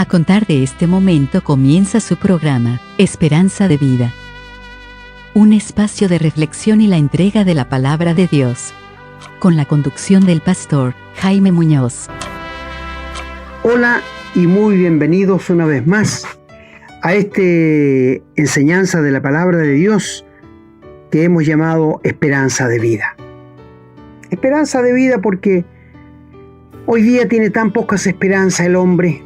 A contar de este momento comienza su programa, Esperanza de Vida. Un espacio de reflexión y la entrega de la palabra de Dios. Con la conducción del pastor Jaime Muñoz. Hola y muy bienvenidos una vez más a esta enseñanza de la palabra de Dios que hemos llamado Esperanza de Vida. Esperanza de vida porque hoy día tiene tan pocas esperanzas el hombre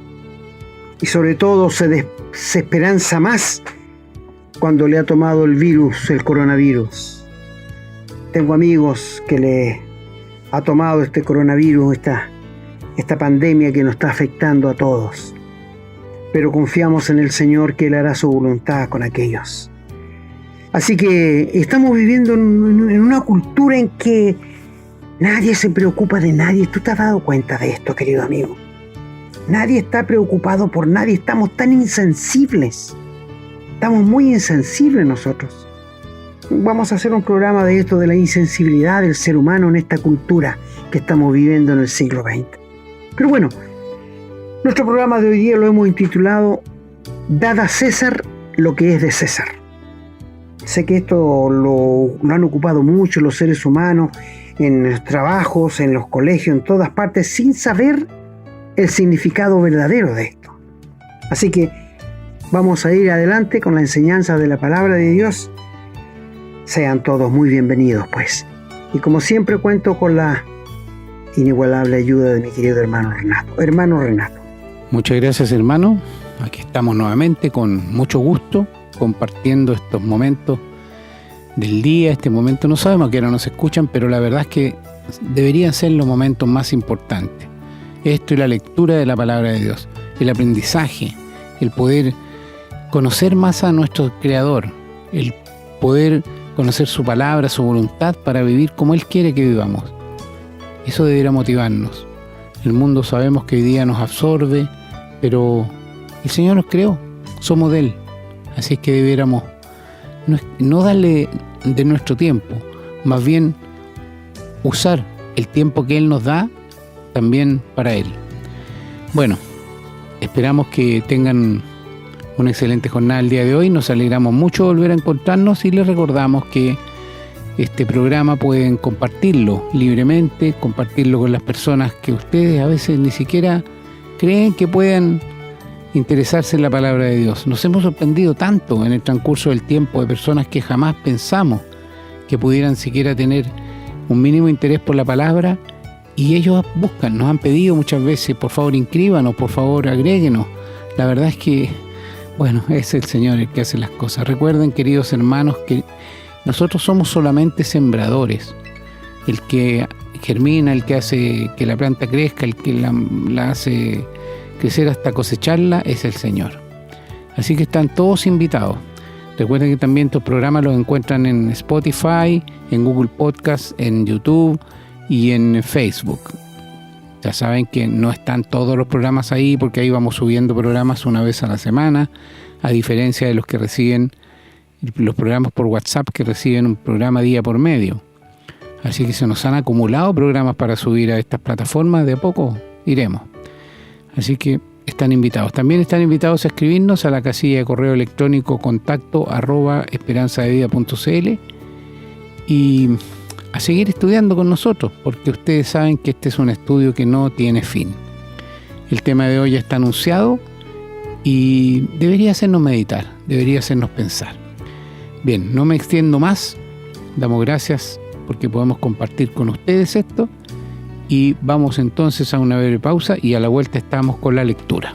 y sobre todo se desesperanza más cuando le ha tomado el coronavirus. Tengo amigos que le ha tomado este coronavirus, esta pandemia que nos está afectando a todos. Pero confiamos en el Señor que Él hará su voluntad con aquellos. Así que estamos viviendo en una cultura en que nadie se preocupa de nadie. ¿Tú te has dado cuenta de esto, querido amigo? Nadie está preocupado por nadie. Estamos tan insensibles. Estamos muy insensibles nosotros. Vamos a hacer un programa de esto, de la insensibilidad del ser humano en esta cultura que estamos viviendo en el siglo XX. Pero bueno, nuestro programa de hoy día lo hemos intitulado Dad a César lo que es de César. Sé que esto lo han ocupado mucho los seres humanos en los trabajos, en los colegios, en todas partes, sin saber el significado verdadero de esto. Así que vamos a ir adelante con la enseñanza de la palabra de Dios. Sean todos muy bienvenidos, pues. Y como siempre cuento con la inigualable ayuda de mi querido hermano Renato. Hermano Renato. Muchas gracias, hermano. Aquí estamos nuevamente con mucho gusto compartiendo estos momentos del día. Este momento no sabemos a qué hora nos escuchan, pero la verdad es que deberían ser los momentos más importantes. Esto y la lectura de la palabra de Dios, el aprendizaje, el poder conocer más a nuestro Creador, el poder conocer su palabra, su voluntad para vivir como Él quiere que vivamos. Eso debería motivarnos. El mundo sabemos que hoy día nos absorbe, pero el Señor nos creó, somos de Él. Así es que debiéramos no darle de nuestro tiempo, más bien usar el tiempo que Él nos da también para Él. Bueno, esperamos que tengan una excelente jornada el día de hoy. Nos alegramos mucho de volver a encontrarnos y les recordamos que este programa pueden compartirlo libremente, compartirlo con las personas que ustedes a veces ni siquiera creen que puedan interesarse en la palabra de Dios. Nos hemos sorprendido tanto en el transcurso del tiempo de personas que jamás pensamos que pudieran siquiera tener un mínimo interés por la palabra, y ellos buscan, nos han pedido muchas veces, por favor inscríbanos, por favor agréguenos. La verdad es que, bueno, es el Señor el que hace las cosas. Recuerden, queridos hermanos, que nosotros somos solamente sembradores. El que germina, el que hace que la planta crezca, el que la hace crecer hasta cosecharla, es el Señor. Así que están todos invitados. Recuerden que también estos programas los encuentran en Spotify, en Google Podcast, en YouTube y en Facebook. Ya saben que no están todos los programas ahí, porque ahí vamos subiendo programas una vez a la semana, a diferencia de los que reciben los programas por WhatsApp, que reciben un programa día por medio. Así que se nos han acumulado programas para subir a estas plataformas. De a poco iremos. Así que están invitados. También están invitados a escribirnos a la casilla de correo electrónico contacto@esperanzadevida.cl y a seguir estudiando con nosotros, porque ustedes saben que este es un estudio que no tiene fin. El tema de hoy ya está anunciado y debería hacernos meditar, debería hacernos pensar. Bien, no me extiendo más. Damos gracias porque podemos compartir con ustedes esto. Y vamos entonces a una breve pausa y a la vuelta estamos con la lectura.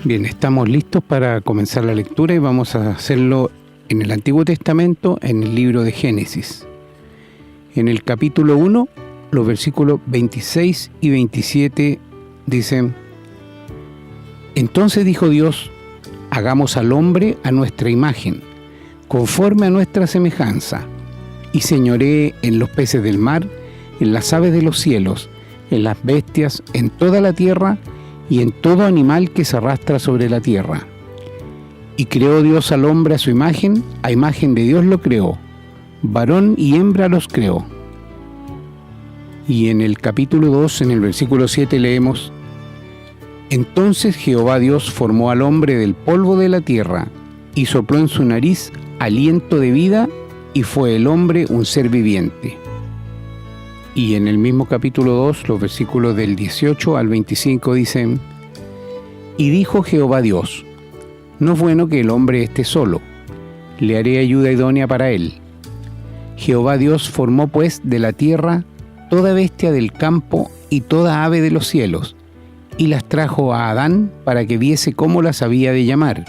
Bien, estamos listos para comenzar la lectura y vamos a hacerlo en el Antiguo Testamento, en el libro de Génesis. En el capítulo 1, los versículos 26 y 27 dicen: Entonces dijo Dios: hagamos al hombre a nuestra imagen, conforme a nuestra semejanza, y señoree en los peces del mar, en las aves de los cielos, en las bestias, en toda la tierra, y en todo animal que se arrastra sobre la tierra. Y creó Dios al hombre a imagen de Dios lo creó, varón y hembra los creó. Y en el capítulo 2, en el versículo 7 leemos: Entonces Jehová Dios formó al hombre del polvo de la tierra, y sopló en su nariz aliento de vida, y fue el hombre un ser viviente. Y en el mismo capítulo 2, los versículos del 18 al 25 dicen: Y dijo Jehová Dios: No es bueno que el hombre esté solo, le haré ayuda idónea para él. Jehová Dios formó pues de la tierra toda bestia del campo y toda ave de los cielos, y las trajo a Adán para que viese cómo las había de llamar.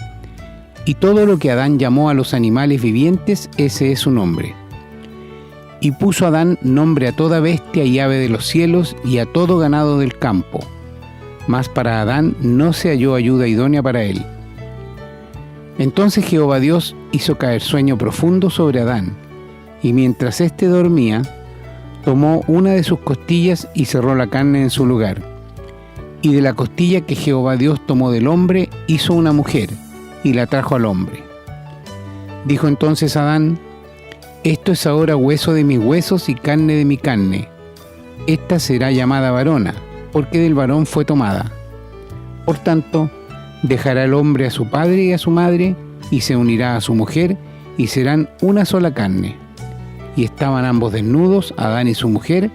Y todo lo que Adán llamó a los animales vivientes, ese es su nombre. Y puso Adán nombre a toda bestia y ave de los cielos y a todo ganado del campo. Mas para Adán no se halló ayuda idónea para él. Entonces Jehová Dios hizo caer sueño profundo sobre Adán, y mientras éste dormía, tomó una de sus costillas y cerró la carne en su lugar. Y de la costilla que Jehová Dios tomó del hombre, hizo una mujer, y la trajo al hombre. Dijo entonces Adán: Esto es ahora hueso de mis huesos y carne de mi carne. Esta será llamada varona, porque del varón fue tomada. Por tanto, dejará el hombre a su padre y a su madre, y se unirá a su mujer, y serán una sola carne. Y estaban ambos desnudos, Adán y su mujer,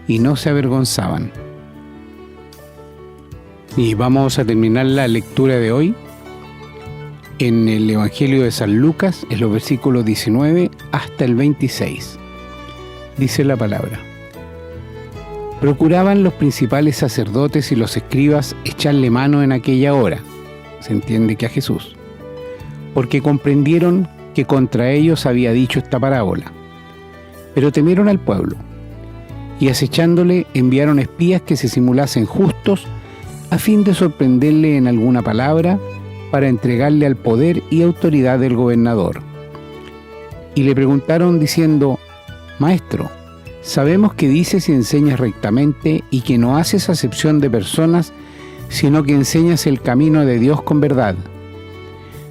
y no se avergonzaban. Y vamos a terminar la lectura de hoy en el Evangelio de San Lucas, en los versículos 19 hasta el 26. Dice la palabra: Procuraban los principales sacerdotes y los escribas echarle mano en aquella hora, se entiende que a Jesús, porque comprendieron que contra ellos había dicho esta parábola. Pero temieron al pueblo, y acechándole enviaron espías que se simulasen justos, a fin de sorprenderle en alguna palabra, para entregarle al poder y autoridad del gobernador. Y le preguntaron diciendo: Maestro, sabemos que dices y enseñas rectamente, y que no haces acepción de personas, sino que enseñas el camino de Dios con verdad.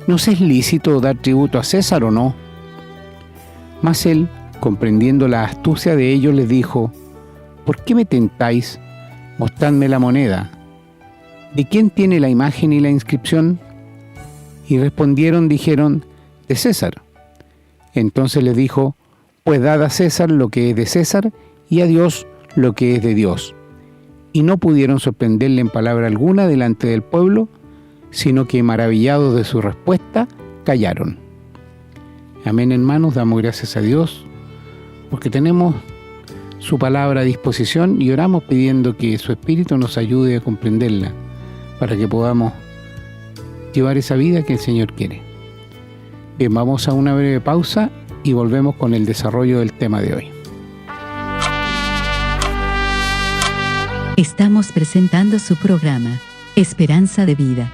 ¿Nos es lícito dar tributo a César o no? Mas él, comprendiendo la astucia de ellos, les dijo: ¿Por qué me tentáis? Mostradme la moneda. ¿De quién tiene la imagen y la inscripción? Y respondieron, dijeron: de César. Entonces les dijo: Pues dad a César lo que es de César, y a Dios lo que es de Dios. Y no pudieron sorprenderle en palabra alguna delante del pueblo, sino que, maravillados de su respuesta, callaron. Amén, hermanos, damos gracias a Dios, porque tenemos su palabra a disposición y oramos pidiendo que su Espíritu nos ayude a comprenderla, para que podamos llevar esa vida que el Señor quiere. Bien, vamos a una breve pausa y volvemos con el desarrollo del tema de hoy. Estamos presentando su programa, Esperanza de Vida.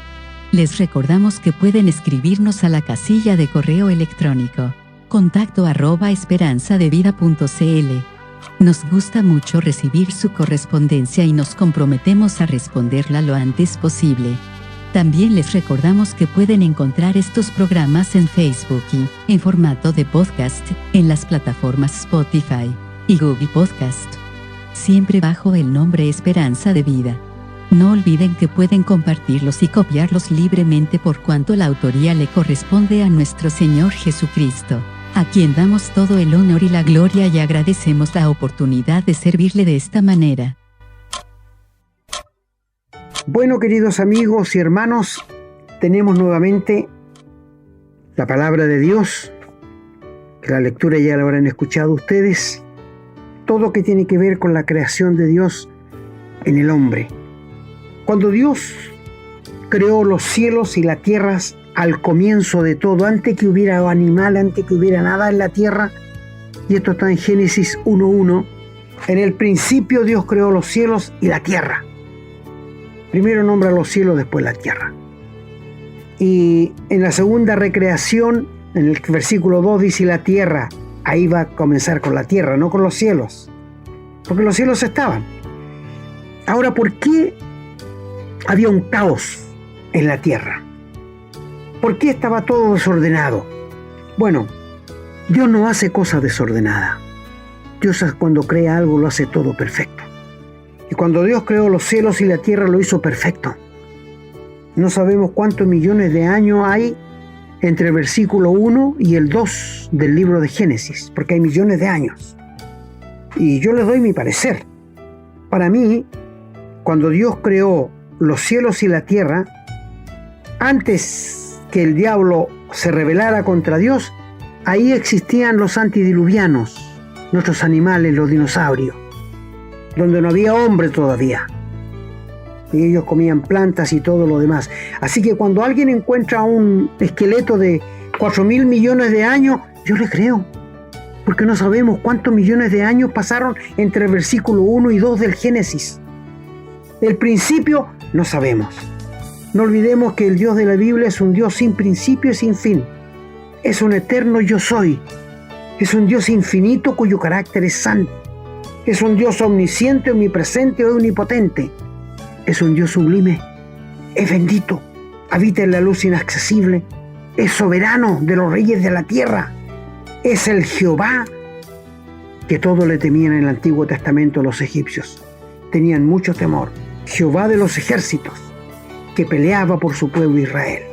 Les recordamos que pueden escribirnos a la casilla de correo electrónico, contacto@esperanzadevida.cl. Nos gusta mucho recibir su correspondencia y nos comprometemos a responderla lo antes posible. También les recordamos que pueden encontrar estos programas en Facebook y, en formato de podcast, en las plataformas Spotify y Google Podcast, siempre bajo el nombre Esperanza de Vida. No olviden que pueden compartirlos y copiarlos libremente por cuanto la autoría le corresponde a nuestro Señor Jesucristo, a quien damos todo el honor y la gloria y agradecemos la oportunidad de servirle de esta manera. Bueno, queridos amigos y hermanos, tenemos nuevamente la palabra de Dios, que la lectura ya la habrán escuchado ustedes, todo que tiene que ver con la creación de Dios en el hombre. Cuando Dios creó los cielos y las tierras al comienzo de todo, antes que hubiera animal, antes que hubiera nada en la tierra, y esto está en Génesis 1:1, en el principio Dios creó los cielos y la tierra. Primero nombra los cielos, después la tierra. Y en la segunda recreación, en el versículo 2 dice la tierra. Ahí va a comenzar con la tierra, no con los cielos, porque los cielos estaban. Ahora, ¿por qué había un caos en la tierra. ¿Por qué estaba todo desordenado? Bueno, Dios no hace cosas desordenadas. Dios cuando crea algo lo hace todo perfecto. Y cuando Dios creó los cielos y la tierra lo hizo perfecto. No sabemos cuántos millones de años hay entre el versículo 1 y el 2 del libro de Génesis, porque hay millones de años. Y yo les doy mi parecer. Para mí, cuando Dios creó los cielos y la tierra, antes que el diablo se rebelara contra Dios, ahí existían los antidiluvianos, nuestros animales, los dinosaurios, donde no había hombre todavía. Y ellos comían plantas y todo lo demás. Así que cuando alguien encuentra un esqueleto de 4.000 millones de años, yo le creo. Porque no sabemos cuántos millones de años pasaron entre el versículo 1 y 2 del Génesis. El principio no sabemos. No olvidemos que el Dios de la Biblia es un Dios sin principio y sin fin. Es un eterno yo soy. Es un Dios infinito cuyo carácter es santo. Es un Dios omnisciente, omnipresente y omnipotente. Es un Dios sublime, es bendito, habita en la luz inaccesible, es soberano de los reyes de la tierra, es el Jehová que todo le temían en el Antiguo Testamento los egipcios. Tenían mucho temor. Jehová de los ejércitos, que peleaba por su pueblo Israel.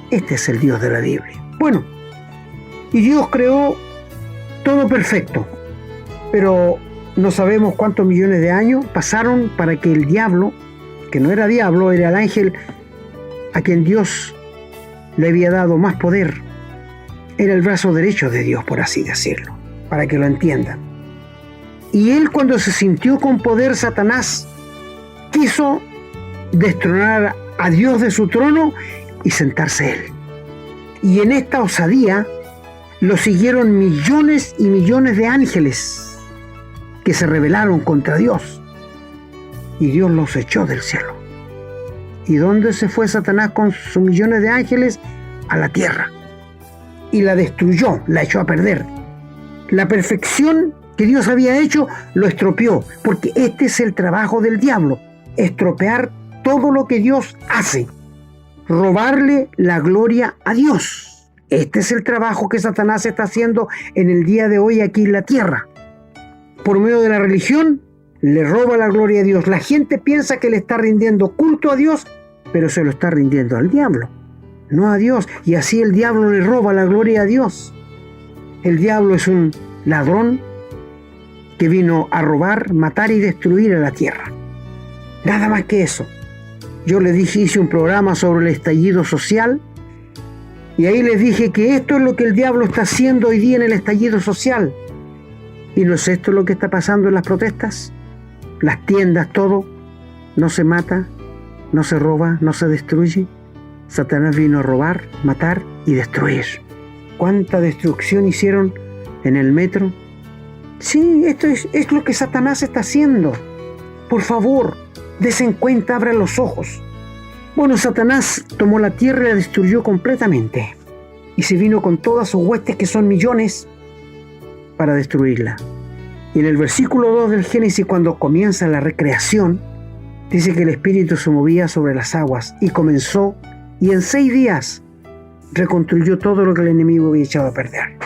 Este es el Dios de la Biblia. Bueno, y Dios creó todo perfecto, pero no sabemos cuántos millones de años pasaron para que el diablo, que no era diablo, era el ángel a quien Dios le había dado más poder, era el brazo derecho de Dios, por así decirlo, para que lo entiendan. Y él, cuando se sintió con poder, Satanás quiso destronar a Dios de su trono y sentarse él. Y en esta osadía lo siguieron millones y millones de ángeles que se rebelaron contra Dios, y Dios los echó del cielo. ¿Y dónde se fue Satanás con sus millones de ángeles? A la tierra, y la destruyó, la echó a perder. La perfección que Dios había hecho lo estropeó, porque este es el trabajo del diablo, estropear todo lo que Dios hace, robarle la gloria a Dios. Este es el trabajo que Satanás está haciendo en el día de hoy aquí en la tierra. Por medio de la religión, le roba la gloria a Dios. La gente piensa que le está rindiendo culto a Dios, pero se lo está rindiendo al diablo, no a Dios. Y así el diablo le roba la gloria a Dios. El diablo es un ladrón que vino a robar, matar y destruir a la tierra. Nada más que eso. Yo les dije, hice un programa sobre el estallido social, y ahí les dije que esto es lo que el diablo está haciendo hoy día en el estallido social. ¿Y no es esto lo que está pasando en las protestas? Las tiendas, todo, no se mata, no se roba, no se destruye. Satanás vino a robar, matar y destruir. ¿Cuánta destrucción hicieron en el metro? Sí, esto es lo que Satanás está haciendo. Por favor, desen cuenta, abran los ojos. Bueno, Satanás tomó la tierra y la destruyó completamente. Y se vino con todas sus huestes, que son millones, para destruirla. Y en el versículo 2 del Génesis, cuando comienza la recreación, dice que el Espíritu se movía sobre las aguas y comenzó, y en 6 días reconstruyó todo lo que el enemigo había echado a perder.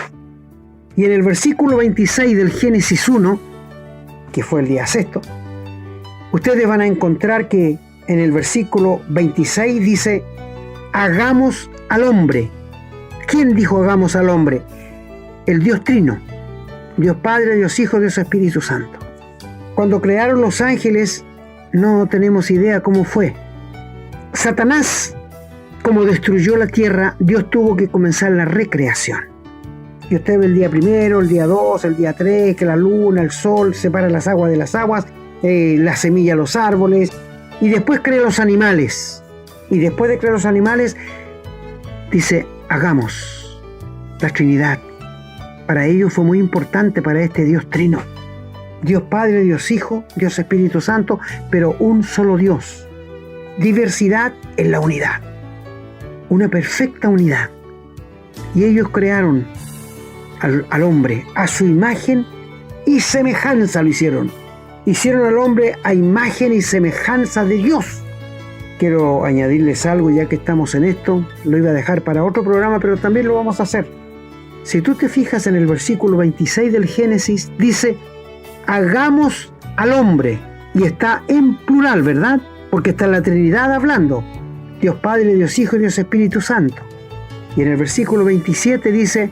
Y en el versículo 26 del Génesis 1, que fue el día sexto, ustedes van a encontrar que en el versículo 26 dice: hagamos al hombre. ¿Quién dijo hagamos al hombre? El Dios Trino. Dios Padre, Dios Hijo, Dios Espíritu Santo. Cuando crearon los ángeles, no tenemos idea cómo fue. Satanás, como destruyó la tierra, Dios tuvo que comenzar la recreación. Y usted ve el día primero, el día 2, el día 3, que la luna, el sol separan las aguas de las aguas, la semilla, los árboles, y después crea los animales. Y después de crear los animales, dice, hagamos la Trinidad. Para ello fue muy importante, para este Dios Trino. Dios Padre, Dios Hijo, Dios Espíritu Santo, pero un solo Dios. Diversidad en la unidad. Una perfecta unidad. Y ellos crearon al hombre a su imagen y semejanza lo hicieron. Hicieron al hombre a imagen y semejanza de Dios. quiero añadirles algo ya que estamos en esto. Lo iba a dejar para otro programa, pero también lo vamos a hacer. Si tú te fijas en el versículo 26 del Génesis, dice, hagamos al hombre. Y está en plural, ¿verdad? Porque está la Trinidad hablando. Dios Padre, Dios Hijo y Dios Espíritu Santo. Y en el versículo 27 dice,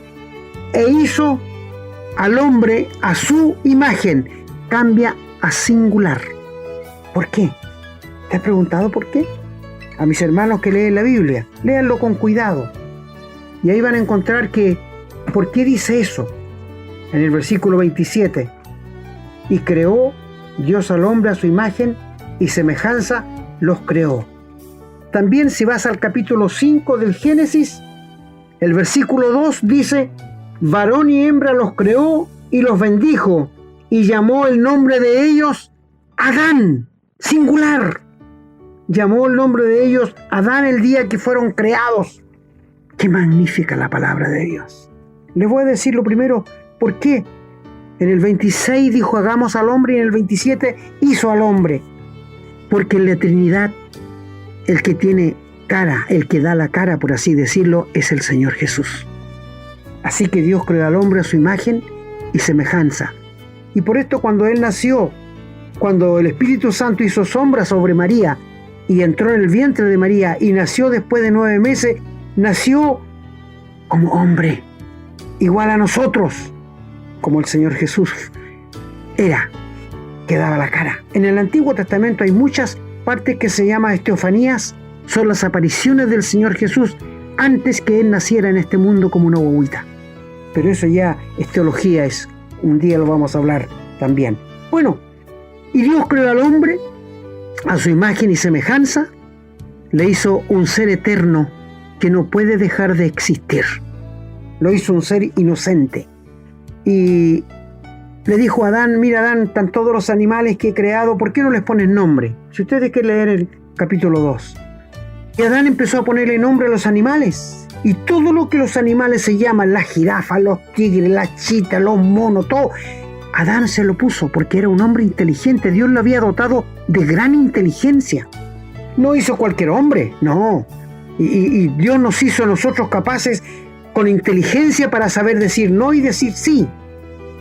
e hizo al hombre a su imagen. Cambia a singular. ¿Por qué? ¿Te has preguntado por qué? A mis hermanos que leen la Biblia, léanlo con cuidado. Y ahí van a encontrar que, ¿por qué dice eso? En el versículo 27. Y creó Dios al hombre a su imagen y semejanza los creó. También si vas al capítulo 5 del Génesis, el versículo 2 dice, varón y hembra los creó y los bendijo y llamó el nombre de ellos Adán, singular. Llamó el nombre de ellos Adán el día que fueron creados. ¡Qué magnífica la palabra de Dios! Les voy a decir lo primero, ¿por qué? En el 26 dijo hagamos al hombre y en el 27 hizo al hombre. Porque en la Trinidad el que tiene cara, el que da la cara, por así decirlo, es el Señor Jesús. Así que Dios creó al hombre a su imagen y semejanza. Y por esto cuando Él nació, cuando el Espíritu Santo hizo sombra sobre María y entró en el vientre de María y nació después de 9 meses, nació como hombre, igual a nosotros, como el Señor Jesús era, que daba la cara. En el Antiguo Testamento hay muchas partes que se llaman teofanías, son las apariciones del Señor Jesús antes que Él naciera en este mundo como una guaguita. Pero eso ya es teología, un día lo vamos a hablar también. Bueno, y Dios creó al hombre a su imagen y semejanza, le hizo un ser eterno que no puede dejar de existir. Lo hizo un ser inocente. Y le dijo a Adán, mira Adán, están todos los animales que he creado, ¿por qué no les pones nombre? Si ustedes quieren leer el capítulo 2. Y Adán empezó a ponerle nombre a los animales. Y todo lo que los animales se llaman, las jirafas, los tigres, las chitas, los monos, todo, Adán se lo puso porque era un hombre inteligente. Dios lo había dotado de gran inteligencia. No hizo cualquier hombre, no. Y Dios nos hizo a nosotros capaces con inteligencia para saber decir no y decir sí.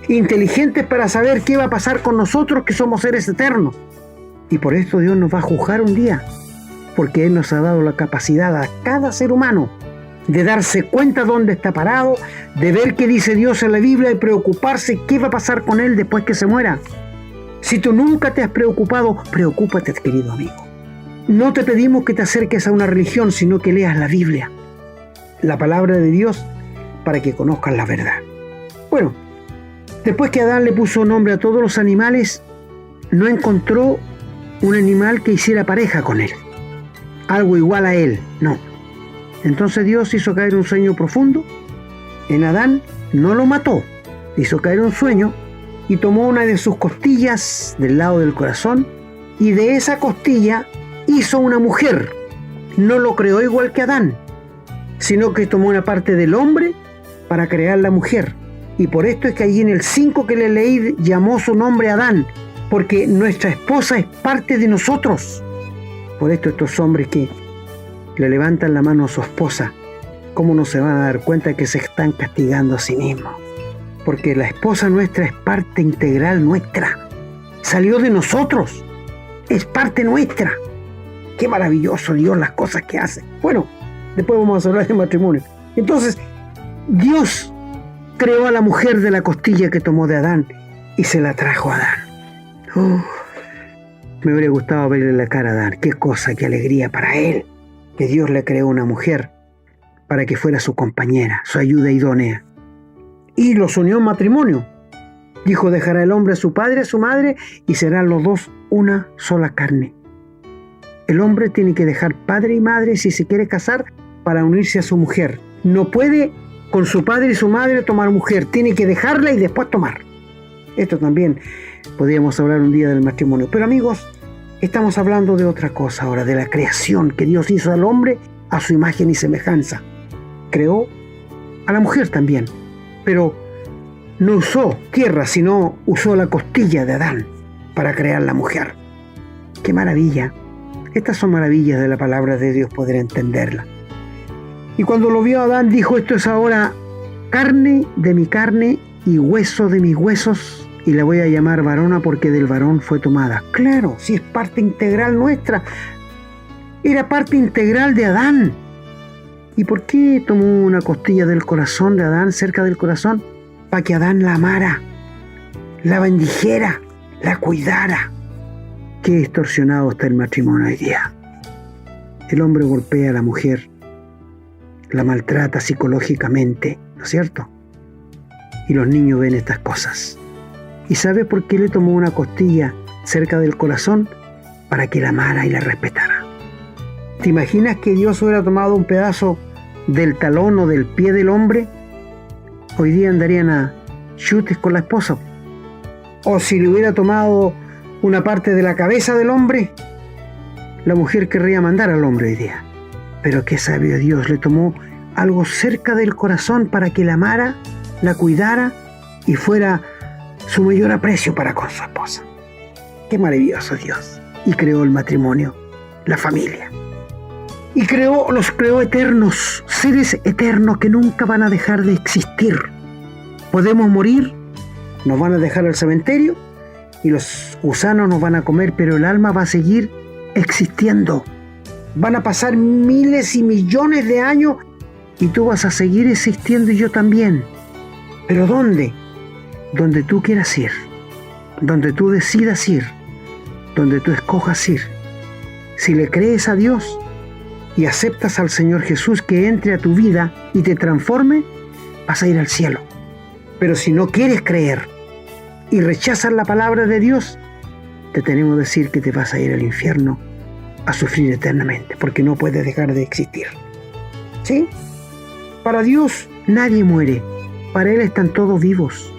Inteligentes para saber qué va a pasar con nosotros que somos seres eternos. Y por esto Dios nos va a juzgar un día. Porque Él nos ha dado la capacidad a cada ser humano de darse cuenta dónde está parado, de ver qué dice Dios en la Biblia y preocuparse qué va a pasar con él después que se muera. Si tú nunca te has preocupado, preocúpate, querido amigo. No te pedimos que te acerques a una religión, sino que leas la Biblia, la palabra de Dios, para que conozcas la verdad. Bueno, después que Adán le puso nombre a todos los animales, no encontró un animal que hiciera pareja con él, algo igual a él, no. Entonces Dios hizo caer un sueño profundo en Adán, no lo mató, hizo caer un sueño y tomó una de sus costillas del lado del corazón y de esa costilla hizo una mujer. No lo creó igual que Adán, sino que tomó una parte del hombre para crear la mujer. Y por esto es que allí en el 5 que le leí llamó su nombre Adán, porque nuestra esposa es parte de nosotros. Por esto estos hombres que le levantan la mano a su esposa, ¿cómo no se van a dar cuenta que se están castigando a sí mismos? Porque la esposa nuestra es parte integral nuestra. Salió de nosotros. Es parte nuestra. Qué maravilloso Dios, las cosas que hace. Bueno, después vamos a hablar de matrimonio. Entonces, Dios creó a la mujer de la costilla que tomó de Adán y se la trajo a Adán. Me hubiera gustado verle la cara a Adán. Qué cosa, qué alegría para él. Que Dios le creó una mujer para que fuera su compañera, su ayuda idónea. Y los unió en matrimonio. Dijo, dejará el hombre a su padre, a su madre, y serán los dos una sola carne. El hombre tiene que dejar padre y madre si se quiere casar para unirse a su mujer. No puede con su padre y su madre tomar mujer, tiene que dejarla y después tomar. Esto también podríamos hablar un día del matrimonio. Pero amigos, estamos hablando de otra cosa ahora, de la creación que Dios hizo al hombre a su imagen y semejanza. Creó a la mujer también, pero no usó tierra, sino usó la costilla de Adán para crear la mujer. ¡Qué maravilla! Estas son maravillas de la palabra de Dios, poder entenderla. Y cuando lo vio Adán, dijo: esto es ahora carne de mi carne y hueso de mis huesos, y la voy a llamar varona porque del varón fue tomada. Claro, si es parte integral nuestra, era parte integral de Adán. ¿Y por qué tomó una costilla del corazón de Adán, cerca del corazón? Para que Adán la amara, la bendijera, la cuidara. Qué distorsionado está el matrimonio hoy día. El hombre golpea a la mujer, la maltrata psicológicamente, ¿no es cierto? Y los niños ven estas cosas. ¿Y sabe por qué le tomó una costilla cerca del corazón? Para que la amara y la respetara. ¿Te imaginas que Dios hubiera tomado un pedazo del talón o del pie del hombre? Hoy día andarían a chutes con la esposa. O si le hubiera tomado una parte de la cabeza del hombre, la mujer querría mandar al hombre hoy día. Pero qué sabio Dios, le tomó algo cerca del corazón para que la amara, la cuidara y fuera su mayor aprecio para con su esposa. Qué maravilloso Dios. Y creó el matrimonio, la familia. Y los creó eternos, seres eternos que nunca van a dejar de existir. Podemos morir, nos van a dejar al cementerio y los gusanos nos van a comer, pero el alma va a seguir existiendo. Van a pasar miles y millones de años y tú vas a seguir existiendo y yo también. ¿Pero dónde? Donde tú quieras ir, donde tú decidas ir, donde tú escojas ir. Si le crees a Dios y aceptas al Señor Jesús que entre a tu vida y te transforme, vas a ir al cielo. Pero si no quieres creer y rechazas la palabra de Dios, te tenemos que decir que te vas a ir al infierno a sufrir eternamente, porque no puedes dejar de existir. ¿Sí? Para Dios nadie muere, para Él están todos vivos.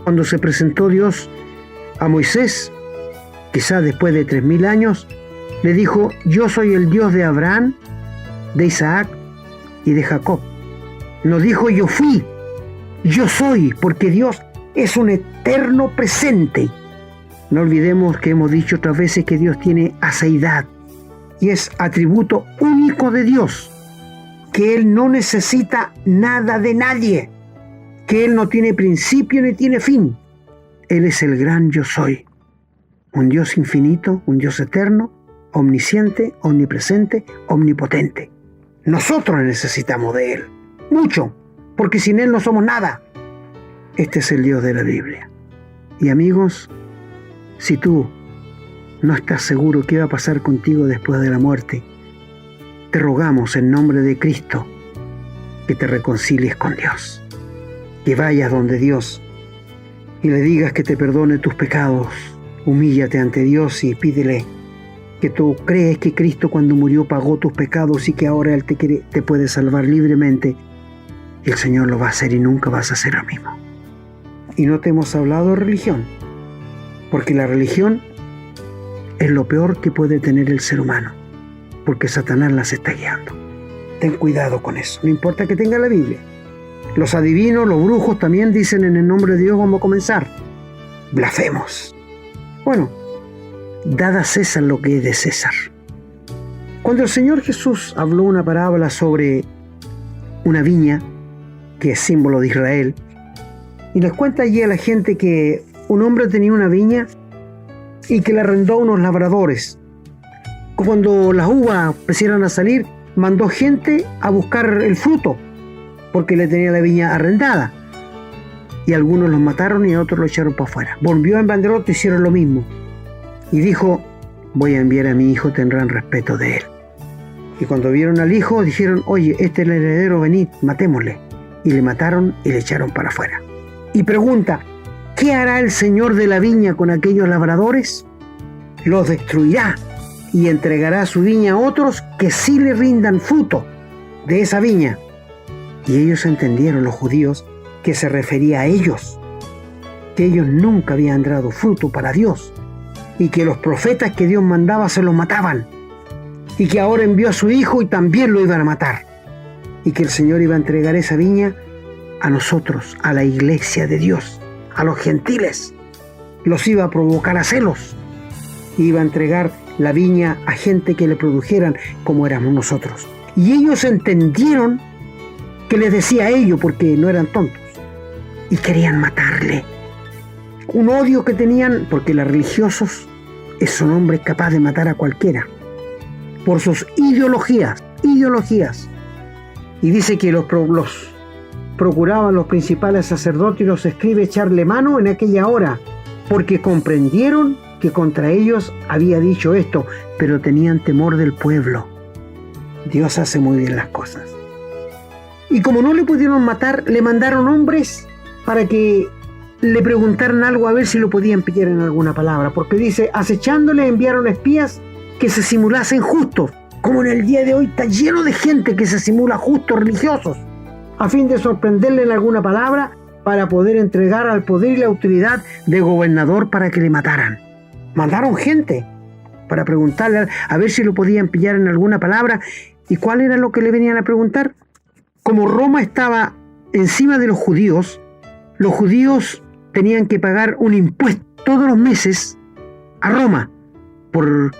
Cuando se presentó Dios a Moisés, quizás después de 3000 años, le dijo: yo soy el Dios de Abraham, de Isaac y de Jacob. No dijo yo fui, yo soy, porque Dios es un eterno presente. No olvidemos que hemos dicho otras veces que Dios tiene aseidad y es atributo único de Dios, que Él no necesita nada de nadie, que Él no tiene principio ni tiene fin. Él es el gran yo soy, un Dios infinito, un Dios eterno, omnisciente, omnipresente, omnipotente. Nosotros necesitamos de Él, mucho, porque sin Él no somos nada. Este es el Dios de la Biblia. Y amigos, si tú no estás seguro qué va a pasar contigo después de la muerte, te rogamos en nombre de Cristo que te reconcilies con Dios, que vayas donde Dios y le digas que te perdone tus pecados. Humíllate ante Dios y pídele que tú crees que Cristo cuando murió pagó tus pecados y que ahora Él te puede salvar libremente. Y el Señor lo va a hacer y nunca vas a hacer lo mismo. Y no te hemos hablado de religión, porque la religión es lo peor que puede tener el ser humano, porque Satanás las está guiando. Ten cuidado con eso, no importa que tenga la Biblia. Los adivinos, los brujos también dicen: en el nombre de Dios vamos a comenzar. Blasfemos. Bueno, dad a César lo que es de César. Cuando el Señor Jesús habló una parábola sobre una viña, que es símbolo de Israel, y les cuenta allí a la gente que un hombre tenía una viña y que le arrendó a unos labradores. Cuando las uvas empezaron a salir, mandó gente a buscar el fruto, porque le tenía la viña arrendada. Y algunos los mataron y a otros lo echaron para afuera. Volvió en banderote y hicieron lo mismo. Y dijo: voy a enviar a mi hijo, tendrán respeto de él. Y cuando vieron al hijo, dijeron: oye, este es el heredero, venid, matémosle. Y le mataron y le echaron para afuera. Y pregunta: ¿qué hará el señor de la viña con aquellos labradores? Los destruirá y entregará su viña a otros que sí le rindan fruto de esa viña. Y ellos entendieron, los judíos, que se refería a ellos, que ellos nunca habían dado fruto para Dios, y que los profetas que Dios mandaba se los mataban, y que ahora envió a su hijo y también lo iban a matar, y que el Señor iba a entregar esa viña a nosotros, a la iglesia de Dios, a los gentiles. Los iba a provocar a celos, iba a entregar la viña a gente que le produjeran como éramos nosotros. Y ellos entendieron que les decía a ellos porque no eran tontos y querían matarle. Un odio que tenían porque los religiosos son hombres capaces de matar a cualquiera por sus ideologías. Y dice que los procuraban los principales sacerdotes y los escribas echarle mano en aquella hora, porque comprendieron que contra ellos había dicho esto, pero tenían temor del pueblo. Dios hace muy bien las cosas. Y como no le pudieron matar, le mandaron hombres para que le preguntaran algo a ver si lo podían pillar en alguna palabra, porque dice, acechándole enviaron espías que se simulasen justos, como en el día de hoy está lleno de gente que se simula justos religiosos, a fin de sorprenderle en alguna palabra para poder entregar al poder y la autoridad de gobernador para que le mataran. Mandaron gente para preguntarle a ver si lo podían pillar en alguna palabra. ¿Y cuál era lo que le venían a preguntar? Como Roma estaba encima de los judíos tenían que pagar un impuesto todos los meses a Roma, porque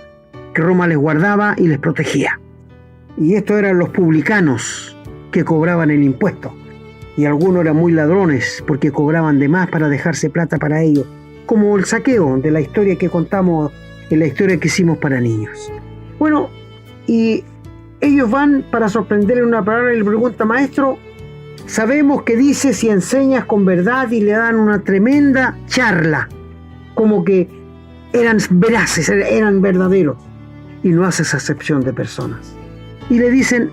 Roma les guardaba y les protegía. Y estos eran los publicanos que cobraban el impuesto. Y algunos eran muy ladrones porque cobraban de más para dejarse plata para ellos, como el saqueo de la historia que contamos en la historia que hicimos para niños. Bueno, y ellos van para sorprenderle una palabra y le preguntan, maestro, sabemos que dice si enseñas con verdad, y le dan una tremenda charla, como que eran veraces, eran verdaderos, y no haces acepción de personas. Y le dicen,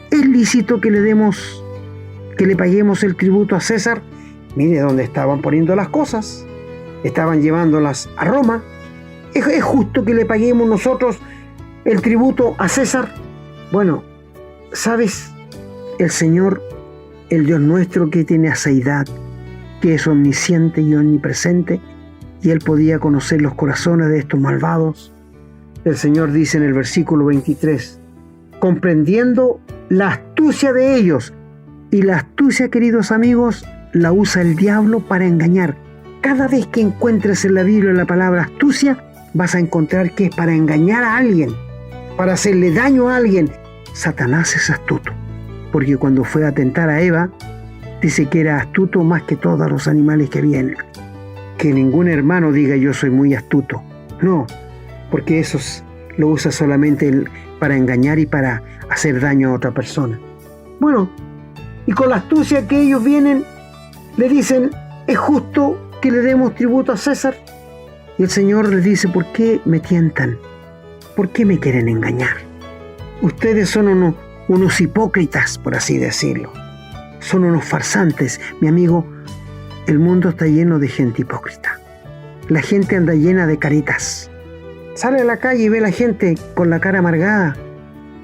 ¿es lícito que le paguemos el tributo a César? Mire dónde estaban poniendo las cosas, estaban llevándolas a Roma. ¿Es justo que le paguemos nosotros el tributo a César? Bueno, ¿sabes? El Señor, el Dios nuestro que tiene aseidad, que es omnisciente y omnipresente, y Él podía conocer los corazones de estos malvados. El Señor dice en el versículo 23, comprendiendo la astucia de ellos, y la astucia, queridos amigos, la usa el diablo para engañar. Cada vez que encuentres en la Biblia la palabra astucia, vas a encontrar que es para engañar a alguien, para hacerle daño a alguien. Satanás es astuto, porque cuando fue a tentar a Eva, dice que era astuto más que todos los animales que había en él. Que ningún hermano diga yo soy muy astuto. No, porque eso lo usa solamente para engañar y para hacer daño a otra persona. Bueno, y con la astucia que ellos vienen, le dicen, ¿es justo que le demos tributo a César? Y el Señor les dice, ¿por qué me tientan? ¿Por qué me quieren engañar? Ustedes son unos hipócritas, por así decirlo. Son unos farsantes. Mi amigo, el mundo está lleno de gente hipócrita. La gente anda llena de caritas. Sale a la calle y ve a la gente con la cara amargada.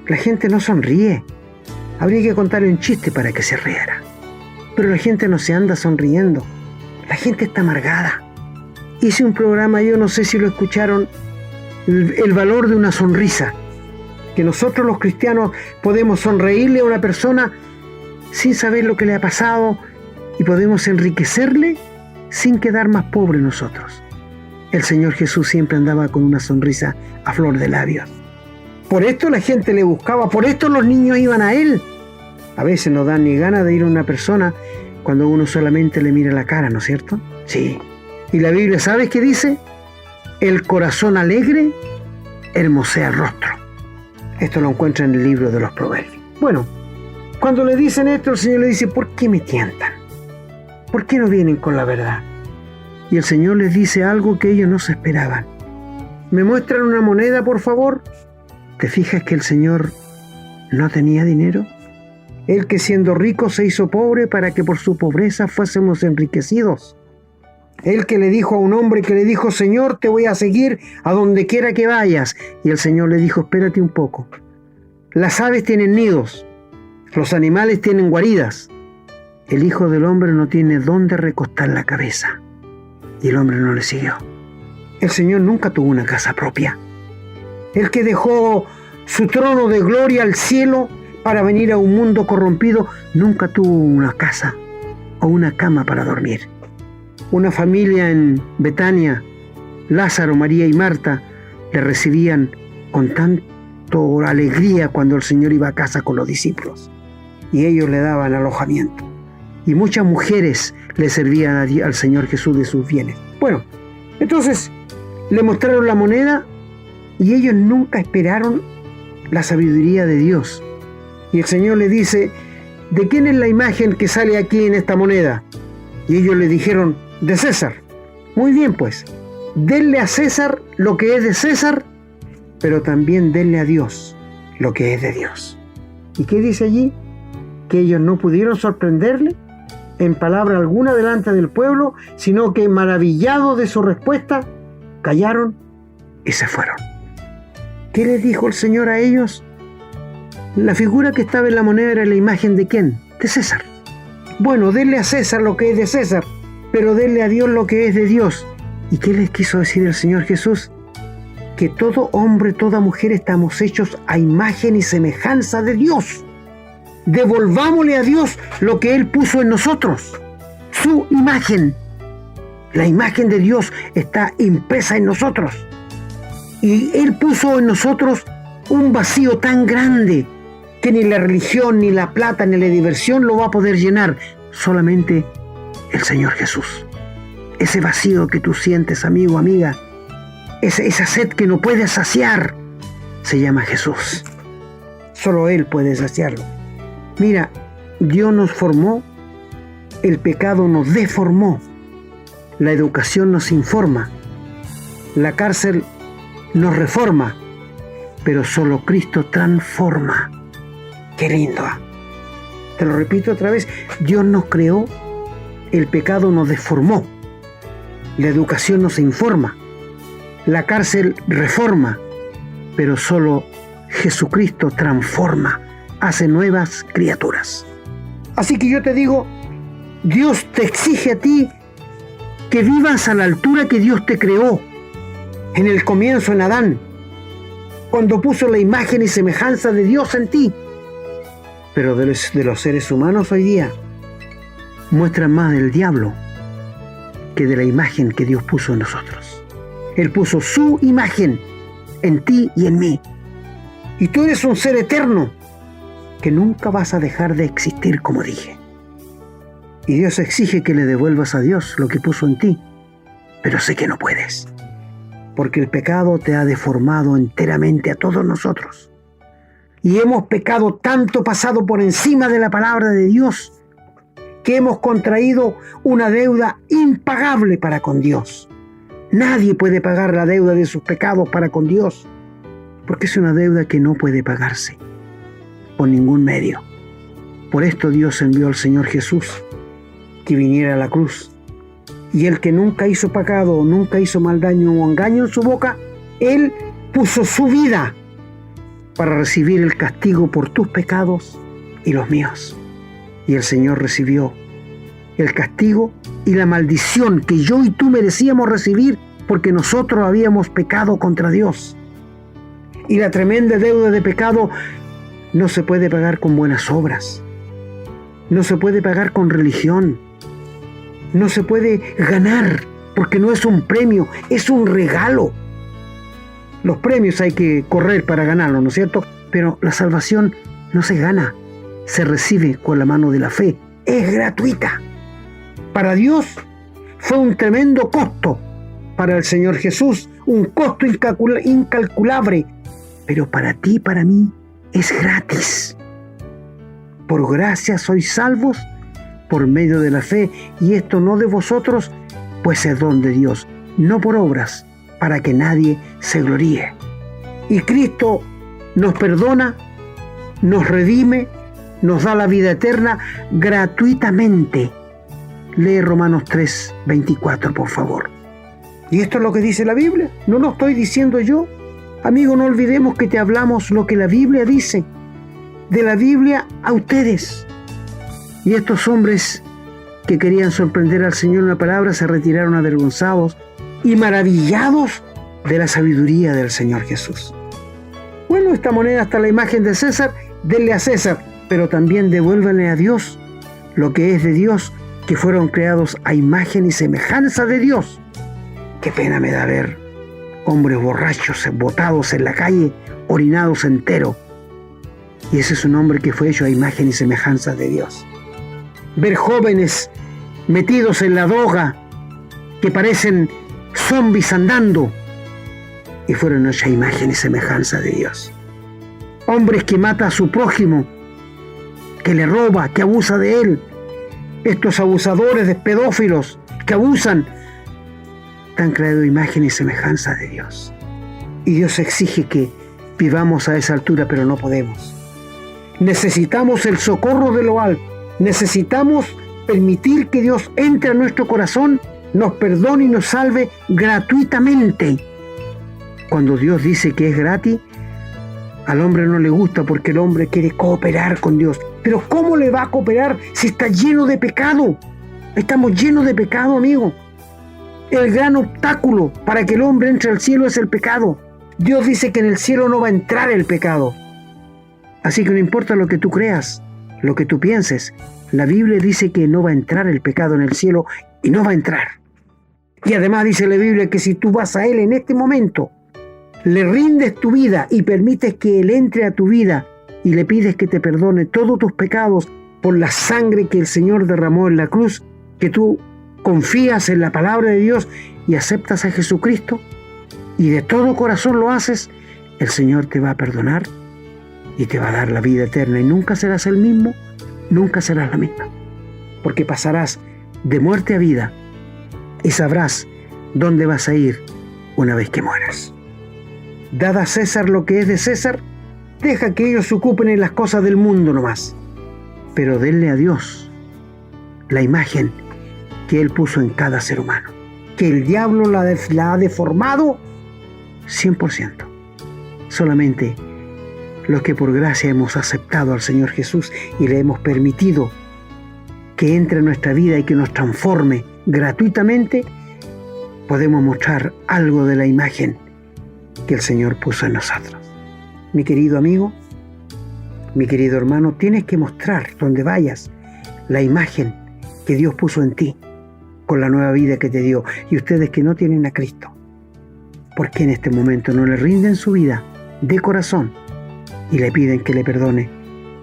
La gente no sonríe. Habría que contarle un chiste para que se riera. Pero la gente no se anda sonriendo. La gente está amargada. Hice un programa, yo no sé si lo escucharon, el valor de una sonrisa. Que nosotros los cristianos podemos sonreírle a una persona sin saber lo que le ha pasado y podemos enriquecerle sin quedar más pobres nosotros. El Señor Jesús siempre andaba con una sonrisa a flor de labios. Por esto la gente le buscaba, por esto los niños iban a Él. A veces no dan ni ganas de ir a una persona cuando uno solamente le mira la cara, ¿no es cierto? Sí. Y la Biblia, ¿sabes qué dice? El corazón alegre hermosea el rostro. Esto lo encuentra en el libro de los Proverbios. Bueno, cuando le dicen esto, el Señor le dice, ¿por qué me tientan? ¿Por qué no vienen con la verdad? Y el Señor les dice algo que ellos no se esperaban. ¿Me muestran una moneda, por favor? ¿Te fijas que el Señor no tenía dinero? Él que siendo rico se hizo pobre para que por su pobreza fuésemos enriquecidos. Él que le dijo a un hombre que le dijo, Señor, te voy a seguir a donde quiera que vayas. Y el Señor le dijo, espérate un poco. Las aves tienen nidos, los animales tienen guaridas. El Hijo del Hombre no tiene dónde recostar la cabeza. Y el hombre no le siguió. El Señor nunca tuvo una casa propia. El que dejó su trono de gloria al cielo para venir a un mundo corrompido, nunca tuvo una casa o una cama para dormir. Una familia en Betania, Lázaro, María y Marta, le recibían con tanta alegría cuando el Señor iba a casa con los discípulos. Y ellos le daban alojamiento. Y muchas mujeres le servían al Señor Jesús de sus bienes. Bueno, entonces le mostraron la moneda y ellos nunca esperaron la sabiduría de Dios. Y el Señor le dice: ¿de quién es la imagen que sale aquí en esta moneda? Y ellos le dijeron: de César. Muy bien, pues, denle a César lo que es de César, pero también denle a Dios lo que es de Dios. ¿Y qué dice allí? Que ellos no pudieron sorprenderle en palabra alguna delante del pueblo, sino que, maravillados de su respuesta, callaron y se fueron. ¿Qué les dijo el Señor a ellos? La figura que estaba en la moneda era la imagen ¿de quién? De César. Bueno, denle a César lo que es de César, pero denle a Dios lo que es de Dios. ¿Y qué les quiso decir el Señor Jesús? Que todo hombre, toda mujer estamos hechos a imagen y semejanza de Dios. Devolvámosle a Dios lo que Él puso en nosotros, su imagen. La imagen de Dios está impresa en nosotros. Y Él puso en nosotros un vacío tan grande que ni la religión, ni la plata, ni la diversión lo va a poder llenar. Solamente el Señor Jesús. Ese vacío que tú sientes, amigo, amiga, esa sed que no puedes saciar, se llama Jesús. Solo Él puede saciarlo. Mira, Dios nos formó, el pecado nos deformó, la educación nos informa, la cárcel nos reforma, pero solo Cristo transforma. ¡Qué lindo! Te lo repito otra vez, Dios nos creó, el pecado nos deformó, la educación nos informa, la cárcel reforma, pero solo Jesucristo transforma, hace nuevas criaturas. Así que yo te digo, Dios te exige a ti que vivas a la altura que Dios te creó. En el comienzo, en Adán, cuando puso la imagen y semejanza de Dios en ti. Pero de los seres humanos hoy día muestran más del diablo que de la imagen que Dios puso en nosotros. Él puso su imagen en ti y en mí. Y tú eres un ser eterno que nunca vas a dejar de existir, como dije. Y Dios exige que le devuelvas a Dios lo que puso en ti, pero sé que no puedes, porque el pecado te ha deformado enteramente a todos nosotros. Y hemos pecado tanto, pasado por encima de la palabra de Dios, que hemos contraído una deuda impagable para con Dios. Nadie puede pagar la deuda de sus pecados para con Dios, porque es una deuda que no puede pagarse por ningún medio. Por esto Dios envió al Señor Jesús, que viniera a la cruz. Y el que nunca hizo pecado, nunca hizo mal daño o engaño en su boca, Él puso su vida para recibir el castigo por tus pecados y los míos. Y el Señor recibió el castigo y la maldición que yo y tú merecíamos recibir porque nosotros habíamos pecado contra Dios. Y la tremenda deuda de pecado no se puede pagar con buenas obras, no se puede pagar con religión, no se puede ganar, porque no es un premio, es un regalo. Los premios hay que correr para ganarlos, ¿no es cierto? Pero la salvación no se gana, se recibe con la mano de la fe, es gratuita. Para Dios fue un tremendo costo, para el Señor Jesús un costo incalculable, pero para ti y para mí es gratis. Por gracia sois salvos por medio de la fe, y esto no de vosotros, pues es don de Dios, no por obras, para que nadie se gloríe. Y Cristo nos perdona, nos redime, nos da la vida eterna gratuitamente. Lee Romanos 3:24, por favor. Y esto es lo que dice la Biblia, no lo estoy diciendo yo. Amigo, no olvidemos que te hablamos lo que la Biblia dice, de la Biblia a ustedes. Y estos hombres que querían sorprender al Señor en la palabra se retiraron avergonzados y maravillados de la sabiduría del Señor Jesús. Bueno, esta moneda está la imagen de César, denle a César, pero también devuélvanle a Dios lo que es de Dios, que fueron creados a imagen y semejanza de Dios. Qué pena me da ver hombres borrachos, botados en la calle, orinados enteros. Y ese es un hombre que fue hecho a imagen y semejanza de Dios. Ver jóvenes metidos en la droga, que parecen zombies andando, y fueron hechos a imagen y semejanza de Dios. Hombres que mata a su prójimo, que le roba, que abusa de él. Estos abusadores de pedófilos que abusan, han creado imagen y semejanza de Dios. Y Dios exige que vivamos a esa altura, pero no podemos. Necesitamos el socorro de lo alto. Necesitamos permitir que Dios entre a nuestro corazón, nos perdone y nos salve gratuitamente. Cuando Dios dice que es gratis, al hombre no le gusta, porque el hombre quiere cooperar con Dios. Pero ¿cómo le va a cooperar si está lleno de pecado? Estamos llenos de pecado, amigo. El gran obstáculo para que el hombre entre al cielo es el pecado. Dios dice que en el cielo no va a entrar el pecado. Así que no importa lo que tú creas, lo que tú pienses, la Biblia dice que no va a entrar el pecado en el cielo, y no va a entrar. Y además dice la Biblia que si tú vas a Él en este momento, le rindes tu vida y permites que Él entre a tu vida y le pides que te perdone todos tus pecados por la sangre que el Señor derramó en la cruz, que tú confías en la palabra de Dios y aceptas a Jesucristo y de todo corazón lo haces, el Señor te va a perdonar y te va a dar la vida eterna, y nunca serás el mismo, nunca serás la misma, porque pasarás de muerte a vida y sabrás dónde vas a ir una vez que mueras. Dad a César lo que es de César, deja que ellos se ocupen en las cosas del mundo nomás, pero denle a Dios la imagen que Él puso en cada ser humano, que el diablo la ha deformado 100%. Solamente los que por gracia hemos aceptado al Señor Jesús y le hemos permitido que entre en nuestra vida y que nos transforme gratuitamente, podemos mostrar algo de la imagen que el Señor puso en nosotros. Mi querido amigo, mi querido hermano, tienes que mostrar donde vayas la imagen que Dios puso en ti con la nueva vida que te dio. Y ustedes que no tienen a Cristo, ¿por qué en este momento no le rinden su vida de corazón y le piden que le perdone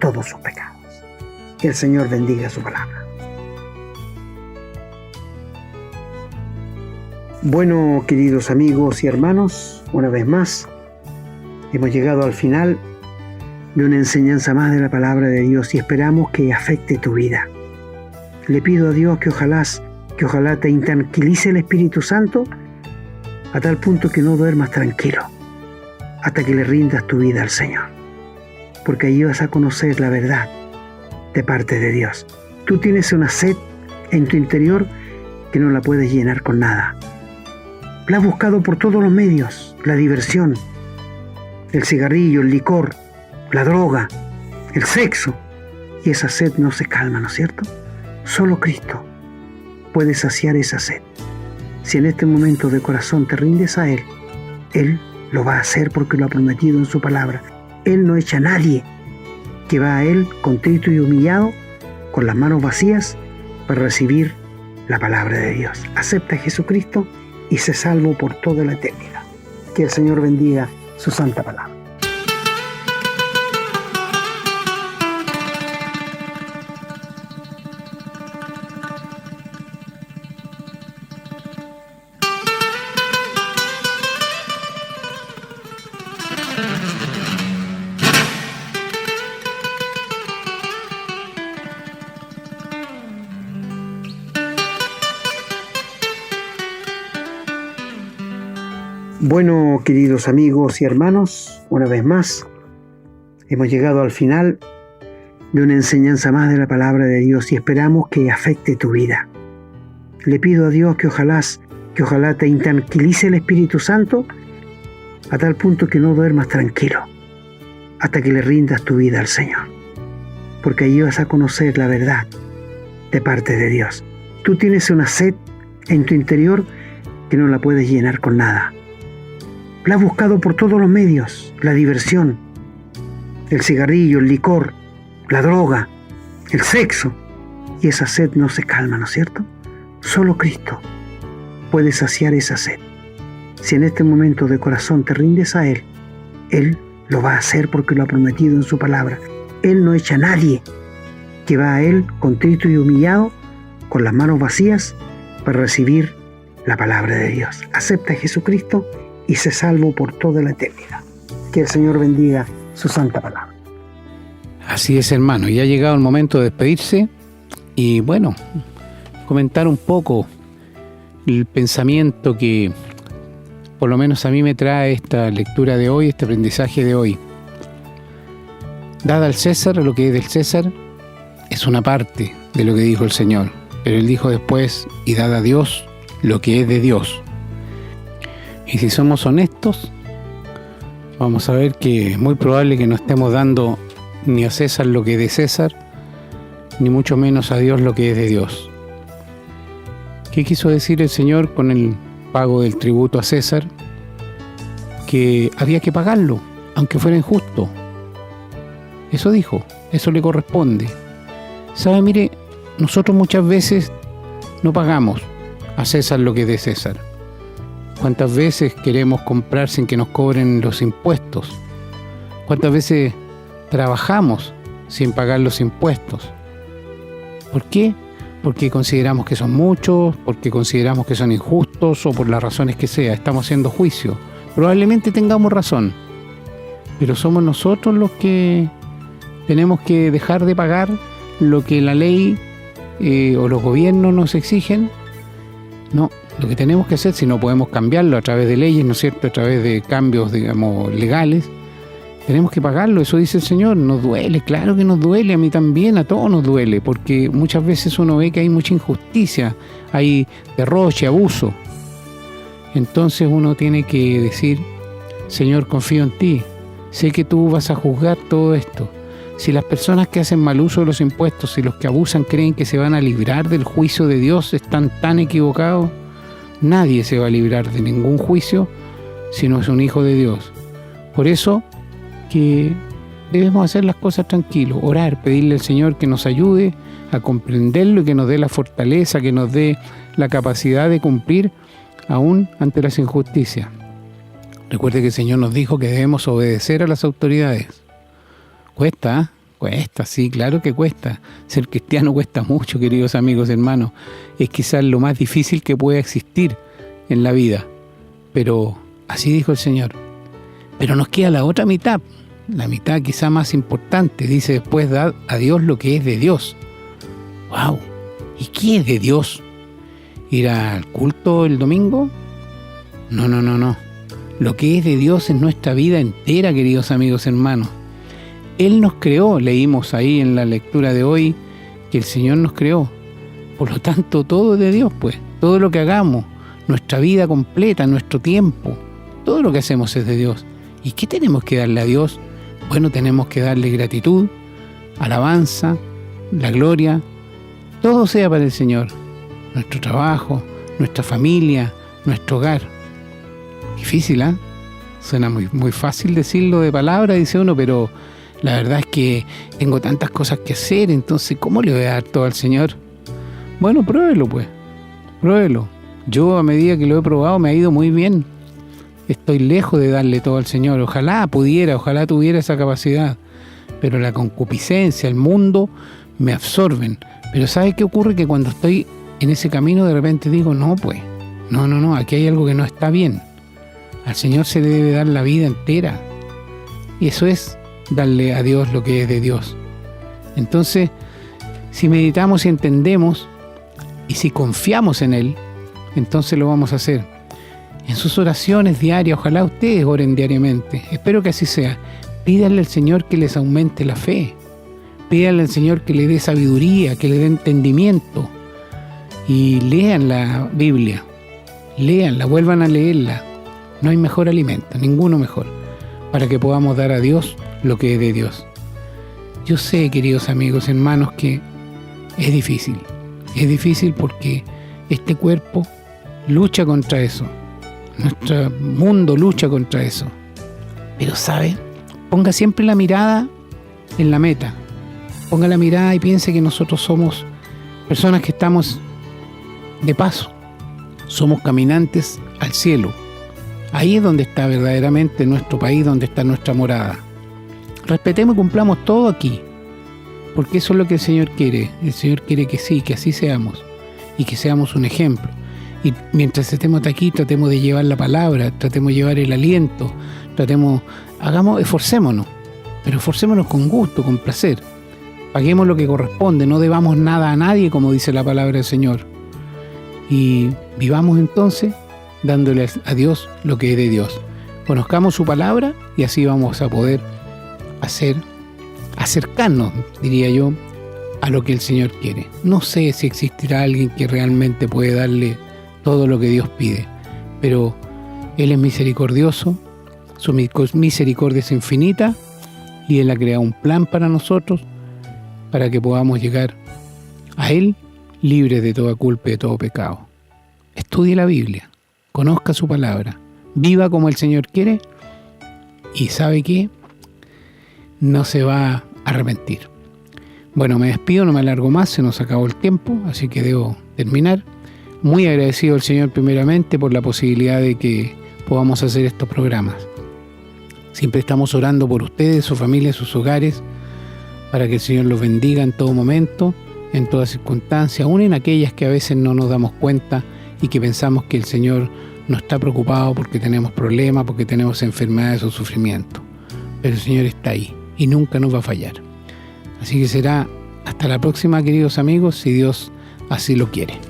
todos sus pecados? Que el Señor bendiga su palabra. Bueno, queridos amigos y hermanos, una vez más hemos llegado al final de una enseñanza más de la palabra de Dios y esperamos que afecte tu vida. Le pido a Dios que ojalá te intranquilice el Espíritu Santo a tal punto que no duermas tranquilo hasta que le rindas tu vida al Señor, porque allí vas a conocer la verdad de parte de Dios. Tú tienes una sed en tu interior que no la puedes llenar con nada. La has buscado por todos los medios, la diversión, el cigarrillo, el licor, la droga, el sexo, y esa sed no se calma, ¿no es cierto? Solo Cristo puede saciar esa sed. Si en este momento de corazón te rindes a Él, Él lo va a hacer porque lo ha prometido en su palabra. Él no echa a nadie que va a Él contrito y humillado, con las manos vacías, para recibir la palabra de Dios. Acepta a Jesucristo y sé salvo por toda la eternidad. Que el Señor bendiga su santa palabra. Bueno, queridos amigos y hermanos, una vez más hemos llegado al final de una enseñanza más de la palabra de Dios y esperamos que afecte tu vida. Le pido a Dios que ojalá te intranquilice el Espíritu Santo a tal punto que no duermas tranquilo hasta que le rindas tu vida al Señor, porque allí vas a conocer la verdad de parte de Dios. Tú tienes una sed en tu interior que no la puedes llenar con nada. La has buscado por todos los medios, la diversión, el cigarrillo, el licor, la droga, el sexo, y esa sed no se calma, ¿no es cierto? Solo Cristo puede saciar esa sed. Si en este momento de corazón te rindes a Él, Él lo va a hacer porque lo ha prometido en su palabra. Él no echa a nadie que va a Él contrito y humillado, con las manos vacías, para recibir la palabra de Dios. Acepta a Jesucristo y sé salvo por toda la eternidad. Que el Señor bendiga su santa palabra. Así es, hermano, ya ha llegado el momento de despedirse y bueno, comentar un poco el pensamiento que por lo menos a mí me trae esta lectura de hoy, este aprendizaje de hoy. Dad al César lo que es del César, es una parte de lo que dijo el Señor, pero Él dijo después, y dad a Dios lo que es de Dios. Y si somos honestos, vamos a ver que es muy probable que no estemos dando ni a César lo que es de César, ni mucho menos a Dios lo que es de Dios. ¿Qué quiso decir el Señor con el pago del tributo a César? Que había que pagarlo, aunque fuera injusto. Eso dijo, eso le corresponde. ¿Sabe? Mire, nosotros muchas veces no pagamos a César lo que es de César. ¿Cuántas veces queremos comprar sin que nos cobren los impuestos? ¿Cuántas veces trabajamos sin pagar los impuestos? ¿Por qué? Porque consideramos que son muchos, porque consideramos que son injustos o por las razones que sea. Estamos haciendo juicio. Probablemente tengamos razón, pero somos nosotros los que tenemos que dejar de pagar lo que la ley o los gobiernos nos exigen. No, lo que tenemos que hacer, si no podemos cambiarlo a través de leyes, ¿no es cierto?, a través de cambios, digamos, legales, tenemos que pagarlo. Eso dice el Señor. Nos duele, claro que nos duele, a mí también, a todos nos duele, porque muchas veces uno ve que hay mucha injusticia, hay derroche, abuso. Entonces uno tiene que decir, Señor, confío en ti, sé que tú vas a juzgar todo esto. Si las personas que hacen mal uso de los impuestos, si los que abusan creen que se van a librar del juicio de Dios, están tan equivocados. Nadie se va a librar de ningún juicio si no es un hijo de Dios. Por eso que debemos hacer las cosas tranquilos, orar, pedirle al Señor que nos ayude a comprenderlo y que nos dé la fortaleza, que nos dé la capacidad de cumplir aún ante las injusticias. Recuerde que el Señor nos dijo que debemos obedecer a las autoridades. Cuesta, ¿eh? Cuesta, sí, claro que cuesta. Ser cristiano cuesta mucho, queridos amigos, hermanos. Es quizás lo más difícil que pueda existir en la vida. Pero así dijo el Señor. Pero nos queda la otra mitad, la mitad quizá más importante. Dice después, dad a Dios lo que es de Dios. ¡Wow! ¿Y qué es de Dios? ¿Ir al culto el domingo? No. Lo que es de Dios es nuestra vida entera, queridos amigos, hermanos. Él nos creó, leímos ahí en la lectura de hoy, que el Señor nos creó. Por lo tanto, todo es de Dios, pues. Todo lo que hagamos, nuestra vida completa, nuestro tiempo, todo lo que hacemos es de Dios. ¿Y qué tenemos que darle a Dios? Bueno, tenemos que darle gratitud, alabanza, la gloria, todo sea para el Señor. Nuestro trabajo, nuestra familia, nuestro hogar. Difícil, ¿eh? Suena muy fácil decirlo de palabra, dice uno, pero la verdad es que tengo tantas cosas que hacer, entonces ¿cómo le voy a dar todo al Señor? Bueno, pruébelo pues, pruébelo. Yo a medida que lo he probado me ha ido muy bien. Estoy lejos de darle todo al Señor. Ojalá tuviera esa capacidad. Pero la concupiscencia, el mundo, me absorben. Pero ¿sabe qué ocurre? Que cuando estoy en ese camino de repente digo, no, aquí hay algo que no está bien. Al Señor se le debe dar la vida entera. Y eso es darle a Dios lo que es de Dios. Entonces, si meditamos y entendemos, y si confiamos en Él, entonces lo vamos a hacer. En sus oraciones diarias, ojalá ustedes oren diariamente. Espero que así sea. Pídanle al Señor que les aumente la fe. Pídanle al Señor que le dé sabiduría, que le dé entendimiento. Y lean la Biblia. Léanla, vuelvan a leerla. No hay mejor alimento, ninguno mejor, para que podamos dar a Dios lo que es de Dios. Yo sé, queridos amigos, hermanos, que es difícil. Es difícil porque este cuerpo lucha contra eso. Nuestro mundo lucha contra eso. Pero, ¿sabe? Ponga siempre la mirada en la meta. Ponga la mirada y piense que nosotros somos personas que estamos de paso. Somos caminantes al cielo. Ahí es donde está verdaderamente nuestro país, donde está nuestra morada. Respetemos y cumplamos todo aquí, porque eso es lo que el Señor quiere. El Señor quiere que sí, que así seamos, y que seamos un ejemplo. Y mientras estemos aquí, tratemos de llevar la palabra, tratemos de llevar el aliento, esforcémonos, pero esforcémonos con gusto, con placer. Paguemos lo que corresponde, no debamos nada a nadie, como dice la palabra del Señor. Y vivamos entonces dándole a Dios lo que es de Dios. Conozcamos su palabra y así vamos a poder acercarnos, diría yo, a lo que el Señor quiere. No sé si existirá alguien que realmente puede darle todo lo que Dios pide, pero Él es misericordioso, su misericordia es infinita y Él ha creado un plan para nosotros para que podamos llegar a Él libres de toda culpa y de todo pecado. Estudie la Biblia, conozca su palabra, viva como el Señor quiere y ¿sabe qué? No se va a arrepentir. Bueno, me despido, no me alargo más, se nos acabó el tiempo, así que debo terminar. Muy agradecido al Señor primeramente por la posibilidad de que podamos hacer estos programas. Siempre estamos orando por ustedes, su familia, sus hogares, para que el Señor los bendiga en todo momento, en todas circunstancias, aún en aquellas que a veces no nos damos cuenta y que pensamos que el Señor no está preocupado porque tenemos problemas, porque tenemos enfermedades o sufrimiento. Pero el Señor está ahí y nunca nos va a fallar. Así que será hasta la próxima, queridos amigos, si Dios así lo quiere.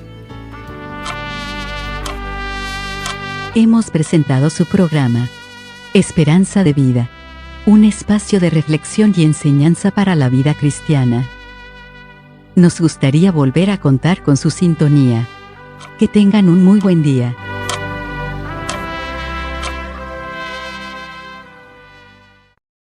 Hemos presentado su programa, Esperanza de Vida, un espacio de reflexión y enseñanza para la vida cristiana. Nos gustaría volver a contar con su sintonía. Que tengan un muy buen día.